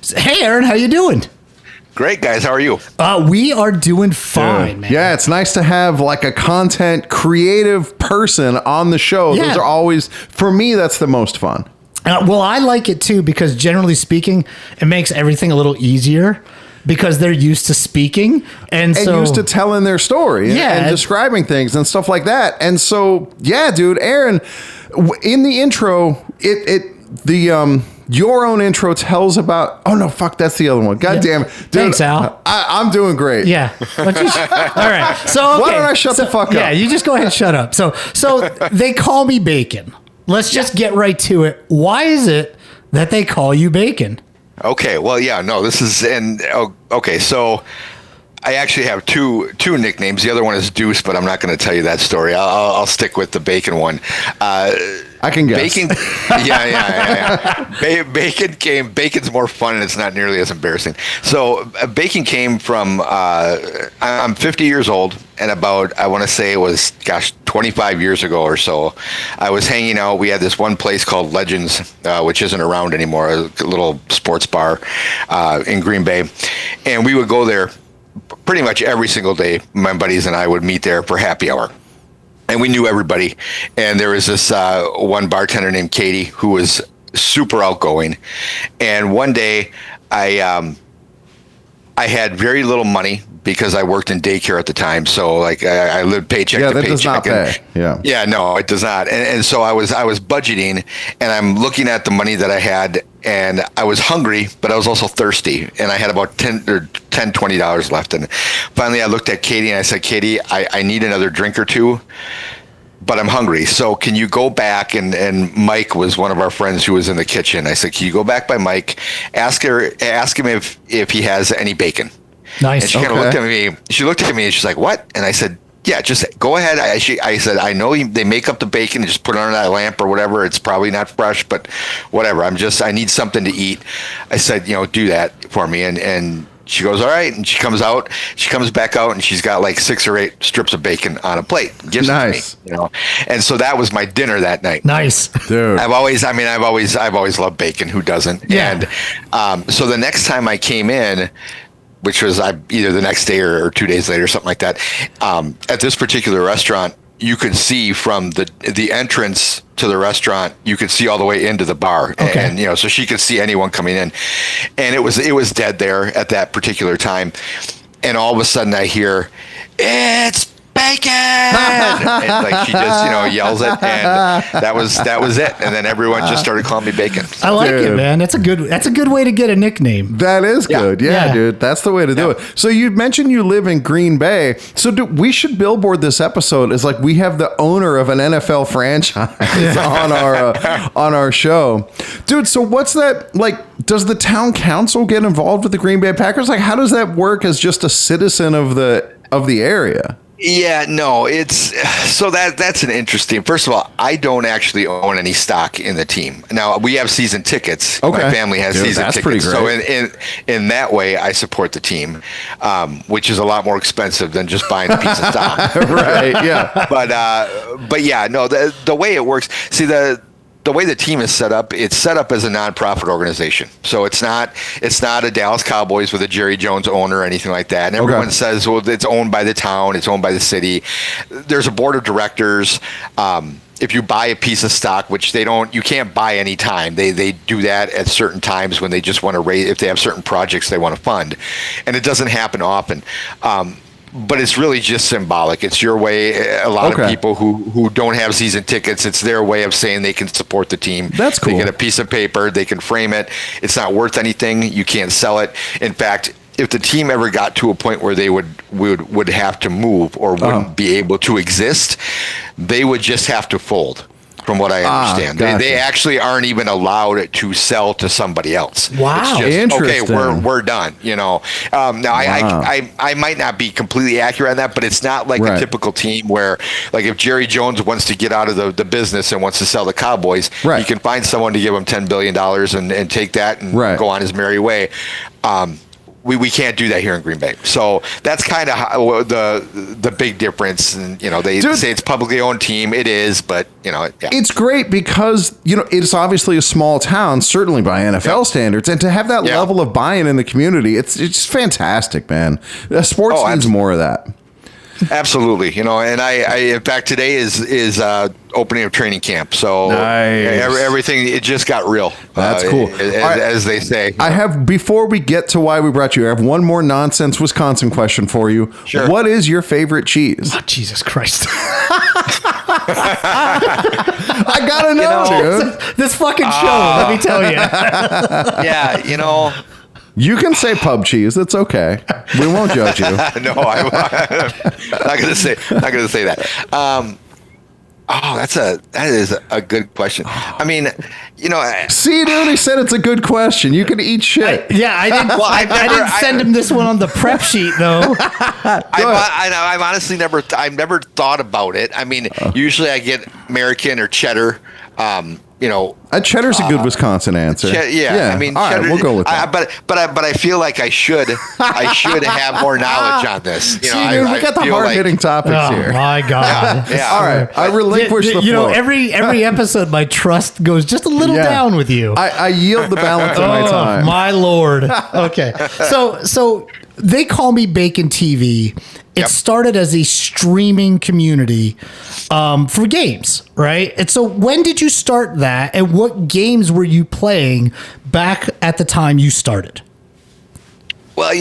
Hey, Aaron, how you doing? Great, guys. How are you? We are doing fine, man. Yeah, it's nice to have like a content creative person on the show. Yeah. Those are always, for me, that's the most fun. Well, I like it too because generally speaking, it makes everything a little easier because they're used to speaking and so used to telling their story and, Yeah. and describing things and stuff like that. And so, yeah, dude, Aaron, in the intro, your own intro tells about. Oh no, fuck, that's the other one. God damn it, dude. Thanks, Al. I'm doing great. Yeah. All right. So okay. Why don't I shut the fuck up? Yeah, you just go ahead and shut up. So they call me Bacon. Let's just get right to it. Why is it that they call you Bacon? Okay. Well, yeah. No, this is okay. So I actually have two nicknames. The other one is Deuce, but I'm not going to tell you that story. I'll stick with the Bacon one. I can guess. Bacon. Yeah. Bacon's more fun, and it's not nearly as embarrassing. So Bacon came from. I'm 50 years old, and I want to say it was 25 years ago or so. I was hanging out. We had this one place called Legends, which isn't around anymore. A little sports bar in Green Bay, and we would go there pretty much every single day. My buddies and I would meet there for happy hour. And we knew everybody. And there was this one bartender named Katie who was super outgoing. And one day I had very little money because I worked in daycare at the time. So like I lived paycheck to paycheck. Yeah, that does not pay. Yeah. Yeah, no, it does not. And so I was budgeting, and I'm looking at the money that I had, and I was hungry, but I was also thirsty, and I had about $20 left. And finally I looked at Katie and I said, Katie, I need another drink or two, but I'm hungry. So can you go back? And Mike was one of our friends who was in the kitchen. I said, can you go back by Mike, ask him if he has any bacon? Nice. And she kind of looked at me. She looked at me and she's like, what? And I said, yeah, just go ahead. I said, I know they make up the bacon and just put it on that lamp or whatever. It's probably not fresh, but whatever. I need something to eat. I said, do that for me. And she goes, all right. And she comes back out and she's got like 6 or 8 strips of bacon on a plate. Gives Nice. it to me, And so that was my dinner that night. Nice. Dude. I've always loved bacon. Who doesn't? Yeah. And so the next time I came in, which was either the next day or 2 days later, something like that. At this particular restaurant, you could see from the entrance to the restaurant, you could see all the way into the bar, Okay. and so she could see anyone coming in, and it was dead there at that particular time, and all of a sudden I hear, "It's bacon!" and like she just yells it, and that was it, and then everyone just started calling me Bacon. I like it, Dude. man. That's a good way to get a nickname. That is good. Yeah, Yeah. dude. That's the way to do it. So you mentioned you live in Green Bay. So we should billboard this episode as like we have the owner of an NFL franchise on our show. Dude, so what's that like? Does the town council get involved with the Green Bay Packers? Like how does that work as just a citizen of the area? Yeah, no, that's an interesting. First of all, I don't actually own any stock in the team. Now we have season tickets. Okay. My family has Dude, season that's tickets. pretty great. So in that way, I support the team, which is a lot more expensive than just buying a piece of stock. Right. Yeah. But yeah, no, the way it works. See the way the team is set up, it's set up as a nonprofit organization. So it's not a Dallas Cowboys with a Jerry Jones owner or anything like that. And everyone says, well, it's owned by the town, it's owned by the city. There's a board of directors. If you buy a piece of stock, which you can't buy any time. They do that at certain times when they just want to raise, if they have certain projects they want to fund. And it doesn't happen often. But it's really just symbolic. It's your way. A lot of people who don't have season tickets, it's their way of saying they can support the team. That's cool. They get a piece of paper, they can frame it. It's not worth anything. You can't sell it. In fact, if the team ever got to a point where they would have to move or wouldn't be able to exist, they would just have to fold. From what I understand, gotcha. they actually aren't even allowed to sell to somebody else. Wow. It's just, Interesting. okay, we're done. Now I might not be completely accurate on that, but it's not like a typical team where, like, if Jerry Jones wants to get out of the business and wants to sell the Cowboys, he can find someone to give him $10 billion and take that and go on his merry way. we can't do that here in Green Bay. So that's kind of the big difference. And they say it's a publicly owned team. It is, but yeah. It's great because it's obviously a small town, certainly by NFL standards, and to have that level of buy-in in the community, it's fantastic, man. Sports needs more of that. Absolutely, and I in fact today is opening of training camp, so nice. Everything, it just got real. That's cool. As they say. Before we get to why we brought you, I have one more nonsense Wisconsin question for you. Sure. What is your favorite cheese? Oh, Jesus Christ. I gotta know, dude. This fucking show, let me tell you. Yeah, You can say pub cheese. It's okay. We won't judge you. No, I'm not gonna say that. That is a good question. I mean, See, dude, he said it's a good question. You can eat shit. I didn't. Well, I didn't send him this one on the prep sheet though. I've honestly never thought about it. I mean, usually I get American or cheddar. Cheddar's a good Wisconsin answer. I mean, all cheddar, right, we'll go with that. But I feel like I should have more knowledge on this. See, dude, we got the hard-hitting topics here. Oh my God! Yeah. All right, I relinquish the floor. Every episode, my trust goes just a little down with you. I yield the balance of my time. My Lord. Okay, so they call me Bacon TV. It started as a streaming community for games, right? And so when did you start that, and what games were you playing back at the time you started? Well, I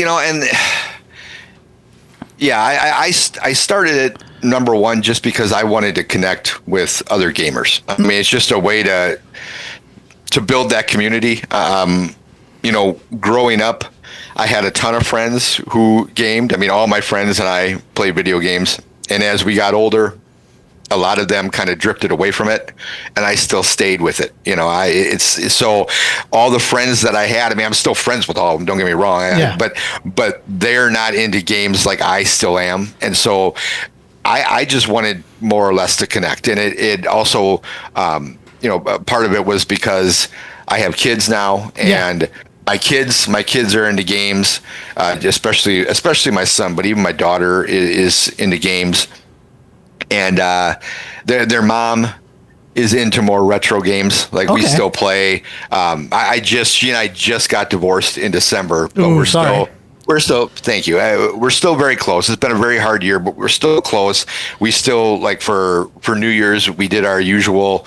started it, number one, just because I wanted to connect with other gamers. I mean, it's just a way to build that community. Growing up, I had a ton of friends who gamed. I mean, all my friends and I played video games. And as we got older, a lot of them kind of drifted away from it, and I still stayed with it. So all the friends that I had, I mean, I'm still friends with all of them, don't get me wrong. But they're not into games like I still am. And so I just wanted more or less to connect. And it also, part of it was because I have kids now, and my kids are into games, especially my son, but even my daughter is into games, and their mom is into more retro games. Like we still play. I just got divorced in December, but we're still thank you. We're still very close. It's been a very hard year, but we're still close. We still, like, for New Year's, we did our usual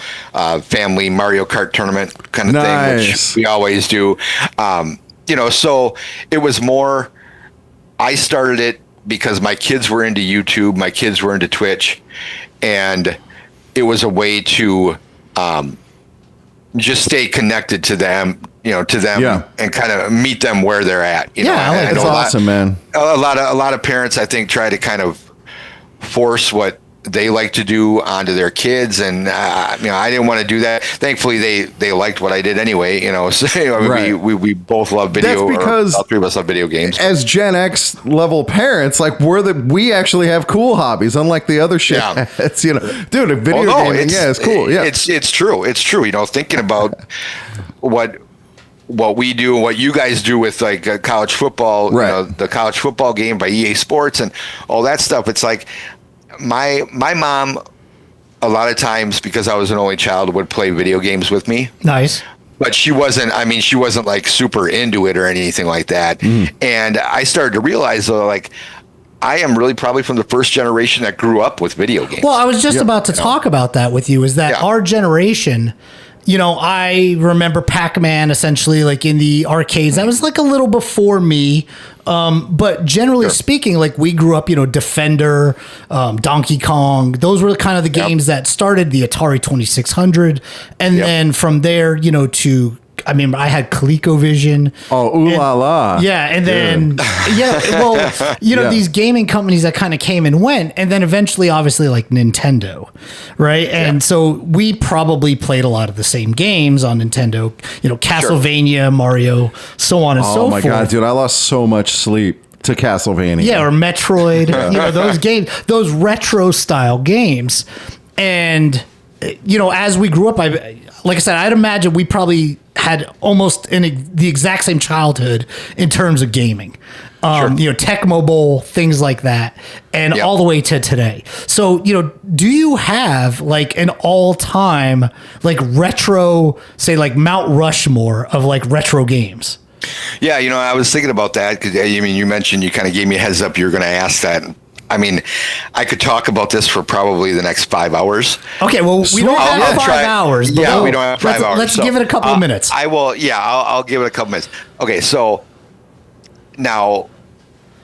family Mario Kart tournament kind of thing, which we always do. So it was more, I started it because my kids were into YouTube, my kids were into Twitch, and it was a way to just stay connected to them, and kind of meet them where they're at. That's awesome, man. A lot of parents, I think, try to kind of force what they like to do onto their kids, and I didn't want to do that. Thankfully, they liked what I did anyway. So we both love video. That's because all three of us love video games. As Gen X level parents, like we actually have cool hobbies, unlike the other shit. Yeah. Dude, a video gaming, it's cool. Yeah, it's true. It's true. Thinking about what we do and what you guys do with like college football, the college football game by EA Sports and all that stuff. It's like my mom, a lot of times, because I was an only child, would play video games with me. Nice. But she wasn't like super into it or anything like that. And I started to realize, though, like, I am really probably from the first generation that grew up with video games. Well, I was just about to talk about that with you, is that our generation, I remember Pac-Man essentially like in the arcades. That was like a little before me. But generally speaking, like we grew up, Defender, Donkey Kong. Those were kind of the games that started the Atari 2600. And then from there, I had ColecoVision. Oh, ooh la la. Yeah. And then, these gaming companies that kind of came and went. And then eventually, obviously, like Nintendo. Right. And so we probably played a lot of the same games on Nintendo, Castlevania, Mario, so on and so forth. Oh my God, dude. I lost so much sleep to Castlevania. Yeah. Or Metroid, those games, those retro style games. And as we grew up, like I said, I'd imagine we probably had almost the exact same childhood in terms of gaming. Sure. Tecmo Bowl, things like that, and all the way to today. So, do you have like an all-time like retro, say like Mount Rushmore of like retro games? Yeah, I was thinking about that because you mentioned, you kind of gave me a heads up you were going to ask that. I mean, I could talk about this for probably the next 5 hours. Okay, well, we don't have 5 hours. But we don't have 5 hours. Let's give it a couple of minutes. I will. Yeah, I'll give it a couple minutes. Okay, so now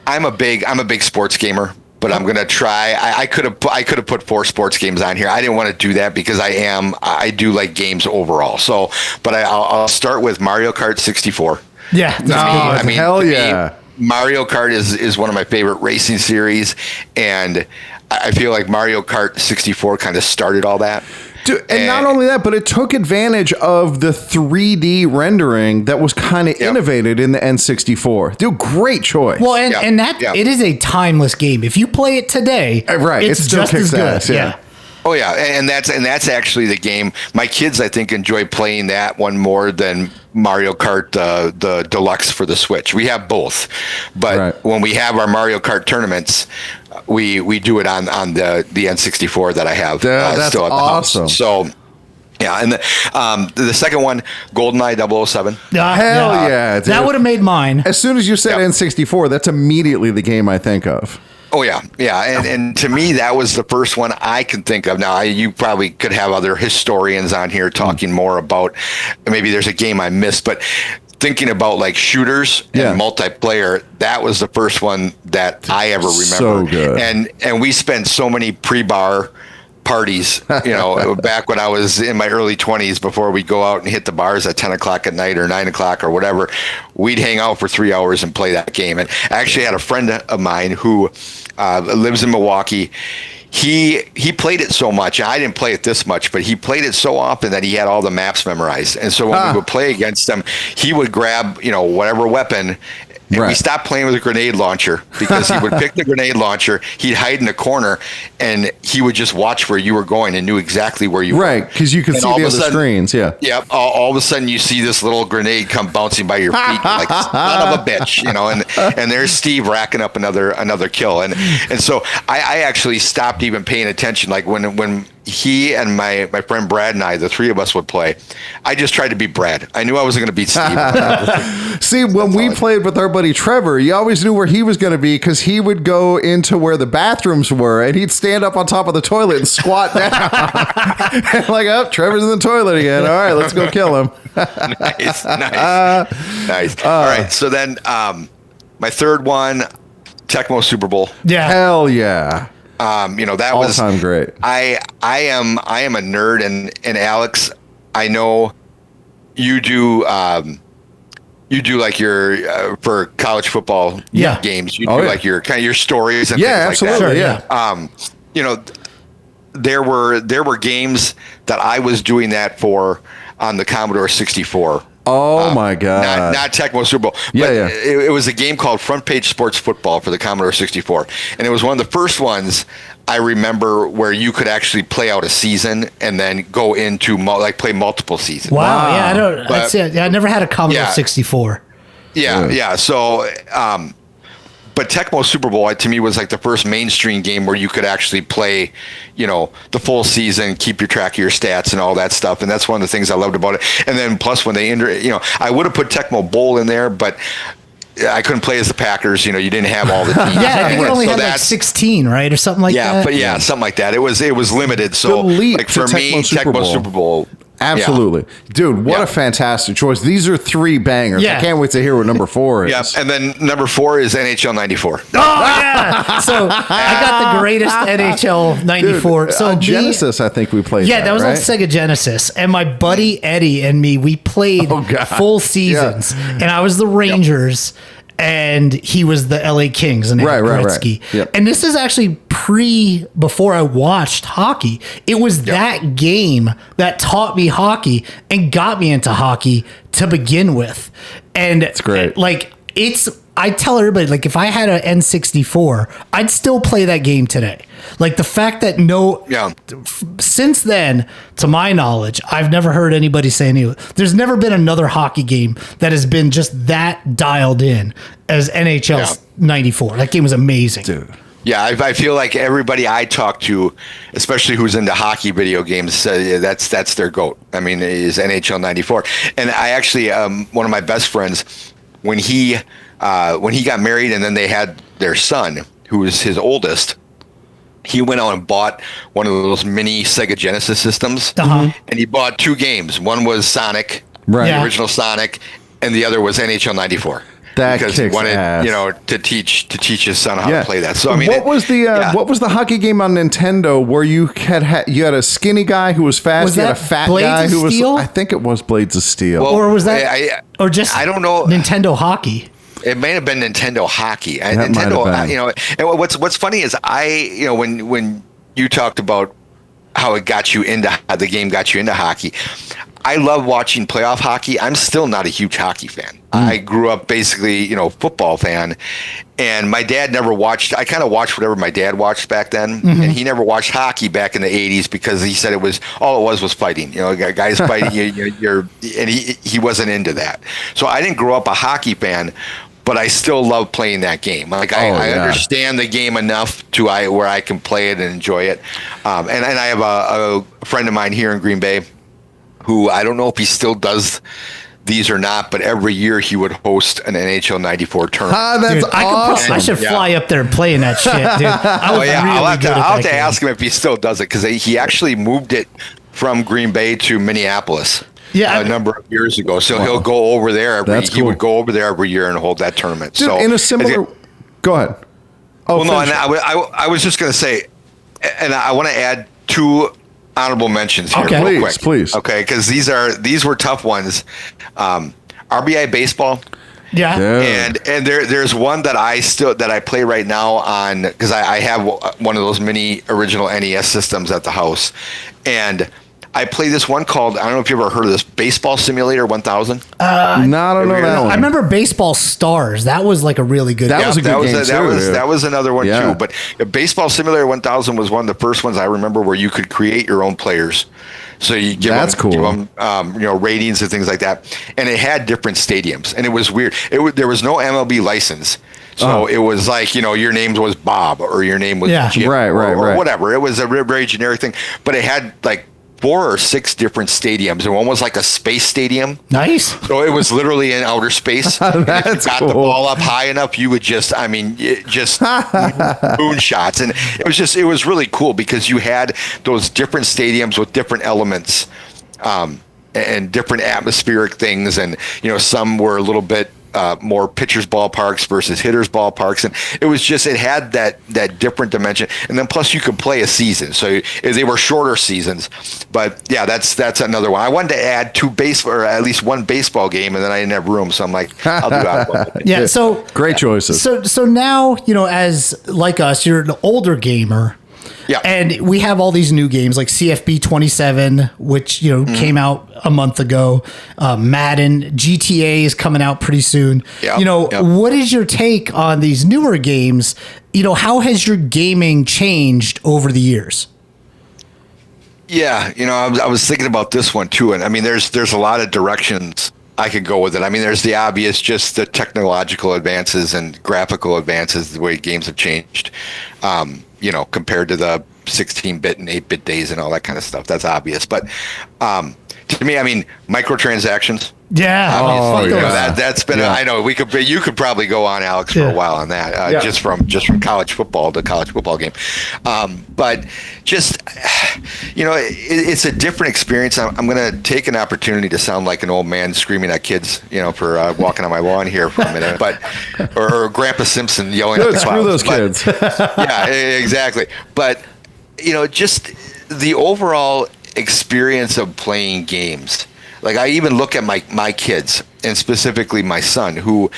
I'm a big sports gamer, but I'm gonna try. I could have put 4 sports games on here. I didn't want to do that because I do like games overall. So, but I'll start with Mario Kart 64. Yeah, hell yeah. Mario Kart is one of my favorite racing series, and I feel like Mario Kart 64 kind of started all that. Dude, and not only that, but it took advantage of the 3D rendering that was kind of innovated in the N64. Dude, great choice. Well, and it is a timeless game. If you play it today, it's still just as good. Ass, yeah. Oh yeah, and that's actually the game. My kids, I think, enjoy playing that one more than Mario Kart the Deluxe for the Switch. We have both, but when we have our Mario Kart tournaments, we do it on the N64 that I have still at the awesome. house. So. Yeah, and the second one, GoldenEye 007. Hell yeah. Dude. That would have made mine. As soon as you said N64, that's immediately the game I think of. Oh, yeah. And to me, that was the first one I can think of. Now, you probably could have other historians on here talking more about, maybe there's a game I missed, but thinking about like shooters and multiplayer, that was the first one that I ever remember. So good. And we spent so many pre-bar parties, back when I was in my early 20s, before we'd go out and hit the bars at 10 o'clock at night or 9 o'clock or whatever. We'd hang out for 3 hours and play that game. And I actually had a friend of mine who lives in Milwaukee. He played it so much. I didn't play it this much, but he played it so often that he had all the maps memorized. And so when we would play against him, he would grab, whatever weapon. And we stopped playing with a grenade launcher because he would pick the grenade launcher, he'd hide in a corner, and he would just watch where you were going and knew exactly where you were. Right, because you could see the other screens, Yeah, all of a sudden you see this little grenade come bouncing by your feet like son of a bitch, and there's Steve racking up another kill. And so I actually stopped even paying attention. Like when he and my friend Brad and I, the three of us would play, I just tried to beat Brad. I knew I wasn't going to beat Steve. See, when we played with our buddy Trevor, you always knew where he was going to be because he would go into where the bathrooms were and he'd stand up on top of the toilet and squat down. And like, Trevor's in the toilet again. All right, let's go kill him. Nice. All right, so then my third one, Tecmo Super Bowl. Yeah. Hell yeah. That all was time great. I am a nerd, and Alex, I know you do like your for college football games. You do like your kind of your stories and things absolutely, like that. There were games that I was doing that for on the Commodore 64. Oh my God! Not Tecmo Super Bowl. But it was a game called Front Page Sports Football for the Commodore 64, and it was one of the first ones I remember where you could actually play out a season and then go into play multiple seasons. Wow. Yeah, that's it. I never had a Commodore 64. Yeah. So, but Tecmo Super Bowl to me was like the first mainstream game where you could actually play, the full season, keep your track of your stats and all that stuff. And that's one of the things I loved about it. And then plus when they I would have put Tecmo Bowl in there, but I couldn't play as the Packers. You didn't have all the teams. I think it only had like 16, right, or something like that. But something like that. It was limited. So like for me, Tecmo Super Bowl. Absolutely. Dude, what a fantastic choice. These are 3 bangers. I can't wait to hear what number 4 is. Yeah, and then number 4 is NHL 94. Oh, yeah. So I got the greatest NHL 94. Dude, so Genesis, I think we played that was on Sega Genesis. And my buddy Eddie and me, we played full seasons. And I was the Rangers. And he was the LA Kings and Gretzky. Right. Yep. And this is actually before I watched hockey. It was that game that taught me hockey and got me into hockey to begin with. And it's great. I tell everybody, like, if I had an N64, I'd still play that game today. Like, the fact that since then, to my knowledge, I've never heard anybody say there's never been another hockey game that has been just that dialed in as NHL 94. That game was amazing. Dude. Yeah, I feel like everybody I talk to, especially who's into hockey video games, that's their GOAT. I mean, is NHL 94. And I actually, one of my best friends, when he got married and then they had their son, who was his oldest, he went out and bought one of those mini Sega Genesis systems, and he bought 2 games. One was Sonic, the original Sonic, and the other was NHL 94. Because he wanted, to teach his son how to play that. So I mean, what was the hockey game on Nintendo where you had a skinny guy who was fast, you had a fat guy who was? I think it was Blades of Steel, or was that, I don't know, Nintendo Hockey. It may have been Nintendo Hockey. Nintendo, and what's funny is when you talked about how the game got you into hockey. I love watching playoff hockey. I'm still not a huge hockey fan. I grew up basically, football fan, and my dad never watched. I kind of watched whatever my dad watched back then, and he never watched hockey back in the '80s because he said it was fighting. Guys fighting. And he wasn't into that. So I didn't grow up a hockey fan. But I still love playing that game. Like I understand the game enough to where I can play it and enjoy it. And I have a friend of mine here in Green Bay who I don't know if he still does these or not, but every year he would host an NHL 94 tournament. That's awesome. I should fly up there and play in that shit, dude. I'll have to ask him if he still does it, because he actually moved it from Green Bay to Minneapolis. A number of years ago, so he'll go over there. He would go over there every year and hold that tournament. Dude, so in a similar, go ahead. And I was just going to say, and I want to add 2 honorable mentions here. Okay, real quick. Please. Okay, because these were tough ones. RBI baseball. Yeah. And there's one that I play right now on, because I have one of those mini original NES systems at the house, and I play this one called, I don't know if you ever heard of this, Baseball Simulator 1000. I don't know that one. I remember Baseball Stars. That was like a really good. That was a good game too. That was another one too. But Baseball Simulator 1000 was one of the first ones I remember where you could create your own players. So you give them ratings and things like that, and it had different stadiums, and it was weird. There was no MLB license. So it was like, your name was Bob, or your name was Jim, or whatever. It was a very generic thing, but it had like 4 or 6 different stadiums, and one was like a space stadium. Nice. So it was literally in outer space. That's and if you got cool. the ball up high enough, you would just moonshots. And it was really cool because you had those different stadiums with different elements, and different atmospheric things. And, some were a little bit more pitchers ballparks versus hitters ballparks, and it had that different dimension. And then plus you could play a season, so they were shorter seasons. But yeah, that's another one. I wanted to add 2 or at least 1 baseball game, and then I didn't have room, so I'm like, I'll do that. Yeah, so great choices. So now, as like us, you're an older gamer. Yeah. And we have all these new games like CFB 27, which, came out a month ago. Madden, GTA is coming out pretty soon. Yep. What is your take on these newer games? How has your gaming changed over the years? Yeah. I was thinking about this one too. And I mean, there's a lot of directions I could go with it. I mean, there's the obvious, just the technological advances and graphical advances, the way games have changed. Compared to the 16-bit and 8-bit days and all that kind of stuff. That's obvious. But to me, I mean, microtransactions. Yeah. That's been. I know you could probably go on, Alex, for a while on that. Just from college football to college football game. But just it's a different experience. I'm going to take an opportunity to sound like an old man screaming at kids, for walking on my lawn here for a minute, or Grandpa Simpson yelling at the screw those kids. Yeah, exactly. But just the overall experience of playing games. Like, I even look at my kids, and specifically my son, who,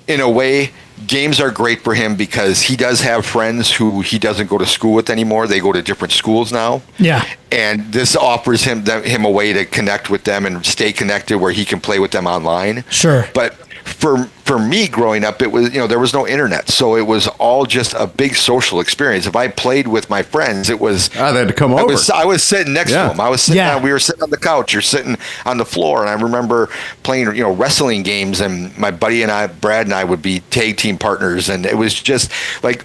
in a way, games are great for him because he does have friends who he doesn't go to school with anymore. They go to different schools now. Yeah. And this offers him a way to connect with them and stay connected where he can play with them online. Sure. But for me growing up, it was, there was no internet, so it was all just a big social experience. If I played with my friends, it was they had to come over. I was sitting next to them. I was sitting down, we were sitting on the couch, you're sitting on the floor, and I remember playing wrestling games, and my buddy and I, Brad and I, would be tag team partners, and it was just like,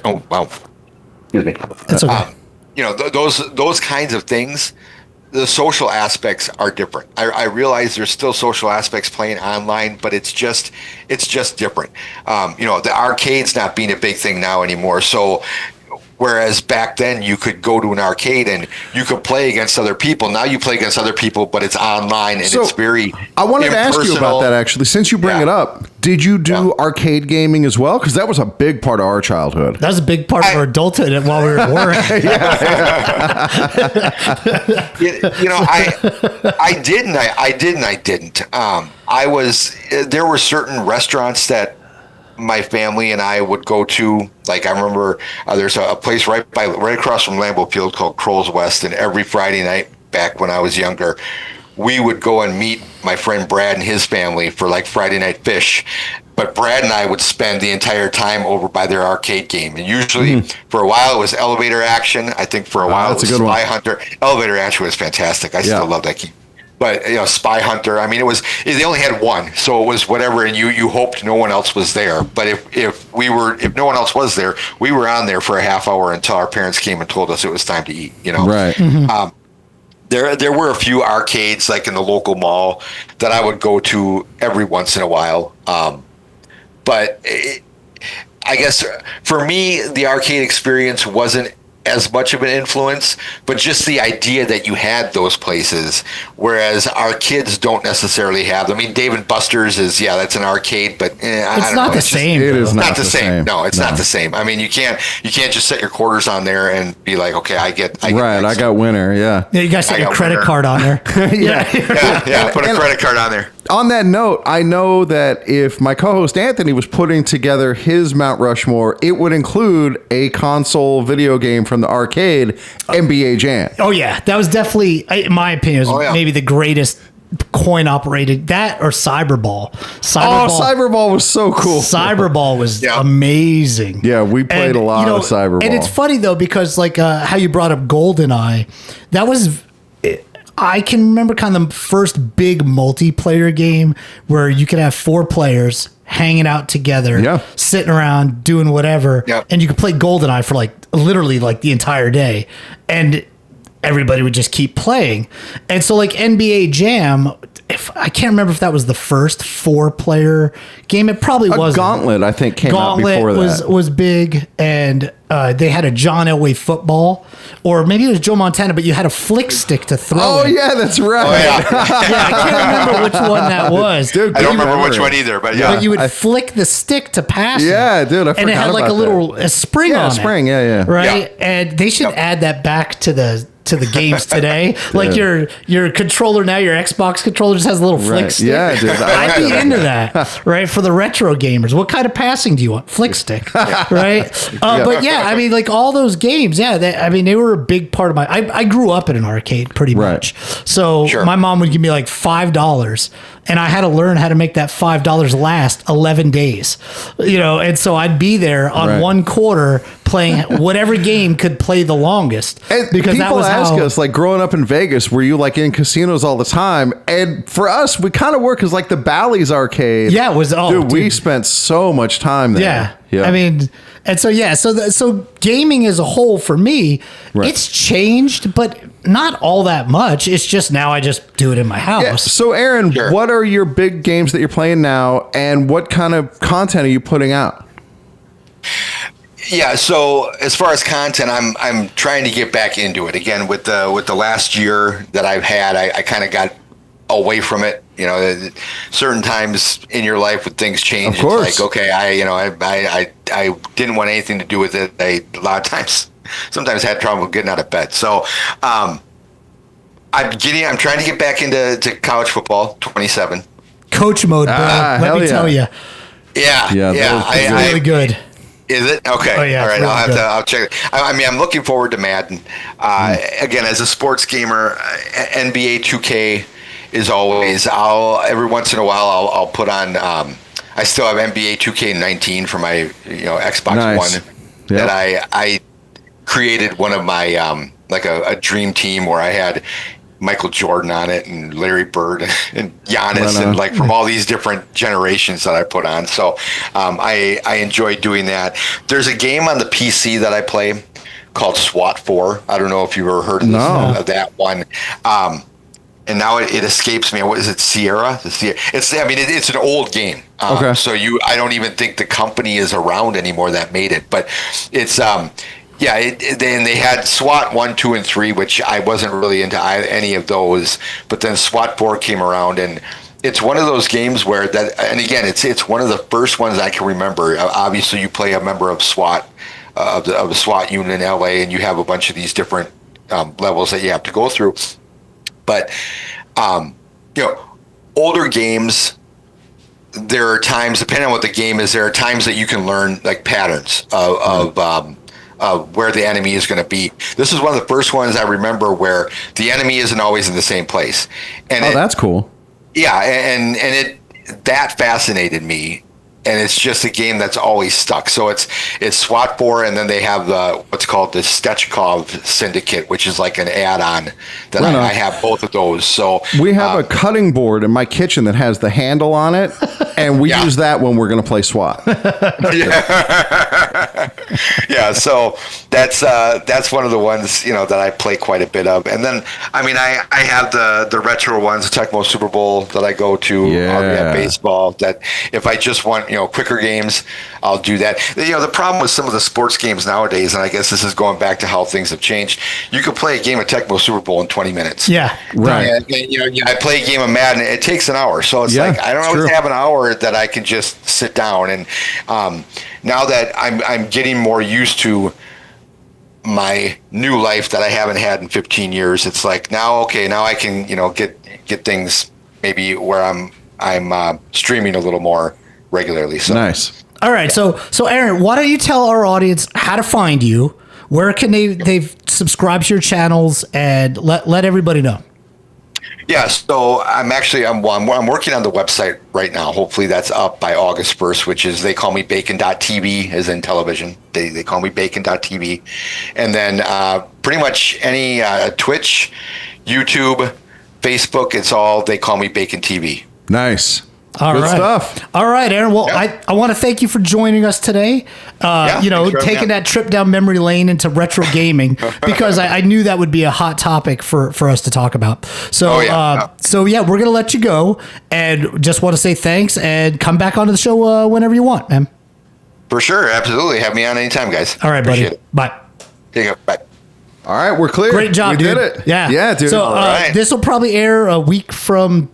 oh wow, excuse me. That's okay. Those kinds of things. The social aspects are different. I realize there's still social aspects playing online, but it's just different. The arcade's not being a big thing now anymore. So whereas back then you could go to an arcade and you could play against other people. Now you play against other people, but it's online and it's very I wanted to ask you about that actually. Since you bring it up, did you do arcade gaming as well? Because that was a big part of our childhood. That was a big part of our adulthood while we were at work. I did and I didn't. There were certain restaurants that my family and I would go to. Like I remember there's a place right across from Lambeau Field called Crow's West, and every Friday night back when I was younger, we would go and meet my friend Brad and his family for like Friday night fish. But Brad and I would spend the entire time over by their arcade game. And usually for a while it was Elevator Action. I think for a while it was Spy Hunter. Elevator Action was fantastic. I still love that game. But Spy Hunter, I mean, they only had one, so it was whatever, and you hoped no one else was there. But if no one else was there, we were on there for a half hour until our parents came and told us it was time to eat. Right. Mm-hmm. There were a few arcades like in the local mall that I would go to every once in a while. But I guess for me, the arcade experience wasn't as much of an influence, but just the idea that you had those places, whereas our kids don't necessarily have them. I mean, Dave and Buster's that's an arcade, but it's not the same. It is not the same. No, it's not the same. I mean, you can't just set your quarters on there and be like, okay, I got winner. Yeah. Yeah, you guys set your credit card on there. yeah. Put a credit card on there. On that note, I know that if my co-host Anthony was putting together his Mount Rushmore, it would include a console video game from the arcade, NBA Jam. Oh yeah, that was definitely, in my opinion, maybe the greatest coin-operated, that or Cyberball. Cyberball was so cool. Cyberball was amazing. Yeah, we played a lot of Cyberball. And it's funny though, because like how you brought up GoldenEye, that was... I can remember kind of the first big multiplayer game where you could have 4 players hanging out together, sitting around doing whatever, and you could play GoldenEye for literally the entire day, and everybody would just keep playing. And so NBA Jam, I can't remember if that was the first 4-player game. It probably was. Gauntlet, I think, came out before that. Was big, and they had a John Elway football, or maybe it was Joe Montana, but you had a flick stick to throw. Oh yeah, that's right. Oh, yeah. I can't remember which one that was. Dude, I don't remember which one either, but But you would flick the stick to pass. Yeah, dude, I forgot and it had a spring on it. Spring, right? Yeah. And they should add that back to the games today. Your controller now, your Xbox controller just has a little flick stick. Yeah, dude. I'd be into that, right? For the retro gamers. What kind of passing do you want? Flick stick, right? But yeah, I mean, all those games, they were a big part of I grew up in an arcade pretty much. So my mom would give me $5, and I had to learn how to make that $5 last 11 days, and so I'd be there on one quarter playing whatever game could play the longest. And because people ask us, growing up in Vegas, were you in casinos all the time? And for us, we kind of work as the Bally's arcade. Yeah, it was. Dude, we spent so much time there. Yeah. I mean, and so so gaming as a whole for me, it's changed, but not all that much. It's just now I just do it in my house. Yeah. So Aaron, what are your big games that you're playing now, and what kind of content are you putting out? Yeah, so as far as content, I'm trying to get back into it again. With the last year that I've had, I kind of got away from it. Certain times in your life when things change, of course. It's okay, I didn't want anything to do with it. A lot of times, sometimes had trouble getting out of bed. So I'm trying to get back into college football. 27 coach mode, bro. Let me tell you. Yeah. Really good. Is it? Okay. Oh, yeah, all right. really I'll check it. I mean, I'm looking forward to Madden. Again, as a sports gamer, NBA 2K is always, every once in a while I'll put on. I still have NBA 2K19 for my Xbox One that I created one of my like a dream team where I had Michael Jordan on it and Larry Bird and Giannis and like from all these different generations that I put on. So I enjoy doing that. There's a game on the PC that I play called SWAT 4. I don't know if you've ever heard of that one. And now it escapes me. What is it? Sierra? It's an old game. So I don't even think the company is around anymore that made it. But it's they had SWAT 1, 2, and 3, which I wasn't really into any of those. But then SWAT 4 came around, and it's one of those games where and again, it's one of the first ones I can remember. Obviously, you play a member of SWAT, of the SWAT unit in LA, and you have a bunch of these different levels that you have to go through. But older games, there are times, depending on what the game is, there are times that you can learn like patterns of where the enemy is going to be. This is one of the first ones I remember where the enemy isn't always in the same place. And that's cool. Yeah, and that fascinated me. And it's just a game that's always stuck. So it's SWAT 4, and then they have what's called the Stechkov Syndicate, which is like an add-on that I have both of those. So we have a cutting board in my kitchen that has the handle on it, and we use that when we're going to play SWAT. Yeah, so that's one of the ones that I play quite a bit of. And then I have the retro ones, the Tecmo Super Bowl that I go to. I'll be at baseball. That if I just want quicker games, I'll do that. The problem with some of the sports games nowadays, and I guess this is going back to how things have changed, you can play a game of Tecmo Super Bowl in 20 minutes. Yeah, right. And, I play a game of Madden, it takes an hour. So it's like, I don't always have an hour that I can just sit down. And now that I'm getting more used to my new life that I haven't had in 15 years, it's like now I can, get things maybe where I'm streaming a little more regularly. So nice. All right. So Aaron, why don't you tell our audience how to find you? Where can they've subscribed to your channels, and let everybody know? Yeah, so I'm working on the website right now. Hopefully that's up by August 1st, which is, they call me bacon.tv, as in television. They call me bacon.tv. And then pretty much any Twitch, YouTube, Facebook, they call me Bacon TV. Nice. Good stuff. All right, Aaron. Well, I want to thank you for joining us today. Taking that trip down memory lane into retro gaming, because I knew that would be a hot topic for us to talk about. So, we're going to let you go, and just want to say thanks, and come back onto the show whenever you want, man. For sure. Absolutely. Have me on anytime, guys. All right, buddy. Bye. Take care. Bye. All right, we're clear. Great job, dude. We did it. Yeah. Yeah, dude. So this will probably air a week from...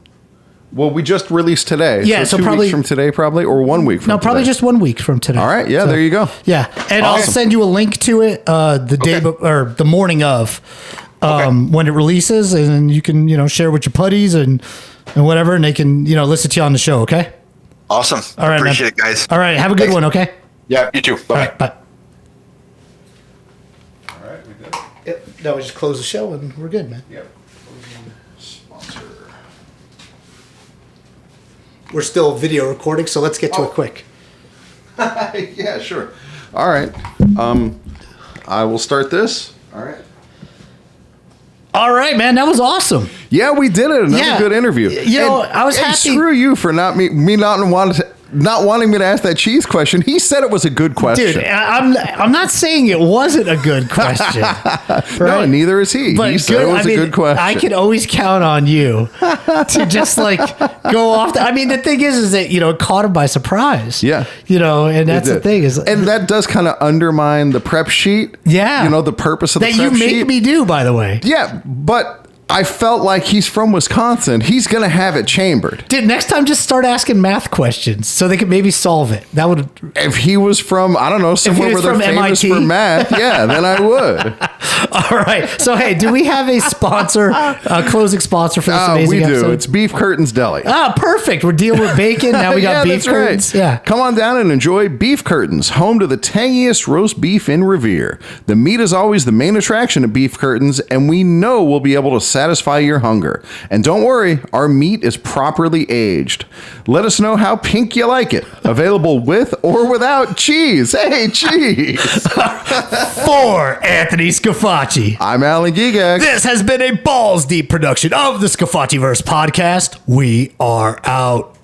Well, we just released today. Yeah, so 2 probably weeks from today, or 1 week from today. No, probably just 1 week from today. All right, there you go. Yeah, and I'll send you a link to it the morning of when it releases, and you can share with your putties and whatever, and they can listen to you on the show. Okay. Awesome. All right, appreciate it, guys. All right, have a good one. Okay. Yeah, you too. Bye. Right, bye. All right, we did. Yep. Now we just close the show and we're good, man. Yep. We're still video recording, so let's get to it quick. Yeah, sure. All right. I will start this. All right. All right, man. That was awesome. Yeah, we did it. Another good interview. I was happy. Screw you for not wanting me to ask that cheese question. He said it was a good question. Dude, I'm not saying it wasn't a good question. Right? No, neither is he. But he said it was a good question. I can always count on you to just go off. The thing is that, it caught him by surprise. Yeah. And that's the thing is. And that does kind of undermine the prep sheet. Yeah. The purpose of the prep sheet. That you make me do, by the way. Yeah, but I felt like he's from Wisconsin. He's going to have it chambered. Dude, next time just start asking math questions so they could maybe solve it. That would. If he was from, I don't know, somewhere where they're famous MIT. For math, yeah, then I would. All right. So, hey, do we have a sponsor, a closing sponsor for this amazing episode? We do. It's Beef Curtains Deli. Ah, perfect. We're dealing with bacon. Now we got beef curtains. Right. Yeah. Come on down and enjoy Beef Curtains, home to the tangiest roast beef in Revere. The meat is always the main attraction of Beef Curtains, and we know we'll be able to satisfy your hunger. And don't worry, our meat is properly aged. Let us know how pink you like it. Available with or without cheese. Hey, cheese. For Anthony Scafacci. I'm Alan Gigak. This has been a balls deep production of the Scafacciverse podcast. We are out.